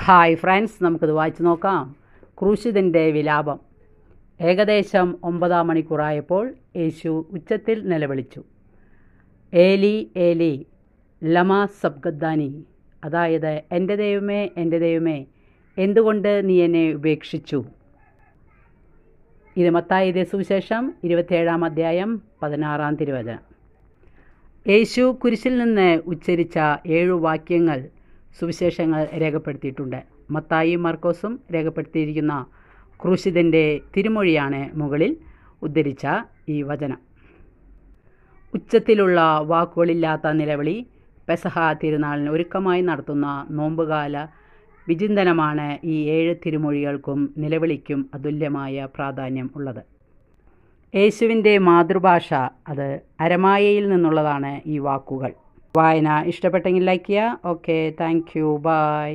Hi friends, നമുക്കിത് വായിച്ചു നോക്കാം. ക്രൂശിതൻ്റെ വിലാപം. ഏകദേശം 9 മണിക്കൂറായപ്പോൾ യേശു ഉച്ചത്തിൽ നിലവിളിച്ചു, ഏലി ഏലി ലമാ സബ്ഗദ്ദാനി, അതായത് എൻ്റെ ദൈവമേ, എൻ്റെ ദൈവമേ, എന്തുകൊണ്ട് നീ എന്നെ ഉപേക്ഷിച്ചു. ഇത് മത്തായിയുടെ സുവിശേഷം 27-ാം അധ്യായം 16-ാം തിരുവചനം. യേശു കുരിശിൽ നിന്ന് ഉച്ചരിച്ച 7 വാക്യങ്ങൾ സുവിശേഷങ്ങൾ രേഖപ്പെടുത്തിയിട്ടുണ്ട്. മത്തായിയും മർക്കോസും രേഖപ്പെടുത്തിയിരിക്കുന്ന ക്രൂശിതൻ്റെ തിരുമൊഴിയാണ് മുകളിൽ ഉദ്ധരിച്ച ഈ വചനം. ഉച്ചത്തിലുള്ള വാക്കുകളില്ലാത്ത നിലവിളി പെസഹ തിരുനാളിന് ഒരുക്കമായി നടത്തുന്ന നോമ്പുകാല വിചിന്തനമാണ് ഈ 7 തിരുമൊഴികൾക്കും നിലവിളിക്കും അതുല്യമായ പ്രാധാന്യം ഉള്ളത്. യേശുവിൻ്റെ മാതൃഭാഷ അത് അരമായയിൽ നിന്നുള്ളതാണ് ഈ വാക്കുകൾ. വായന ഇഷ്ടപ്പെട്ടെങ്കിൽ ലൈക്ക് ചെയ്യുക. Okay, thank you, by.